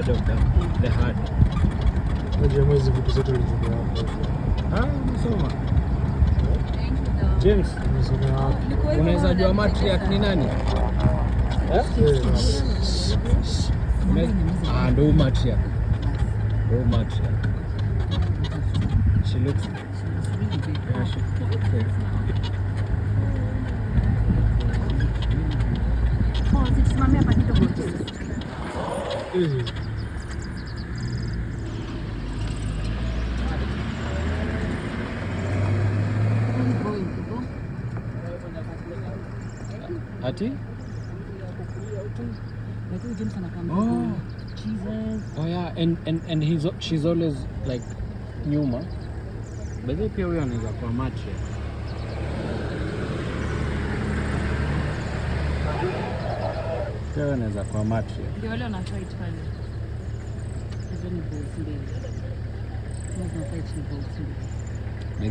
side of the heart. Unajua hizi vitu zote ulizojua hapo. Umesoma. James, unaweza jua matriarch ni nani? Ndo matriarch. She looks Simamia hapa kidogo. Ati? Oh yeah, and she's always like nyuma. Basi pia huyo anaweza kuwa matriarch. Pia anaweza kuwa matriarch. Ndio wale wana fight pale. Hizo ni balls mbili. Hizo fight ni balls mbili.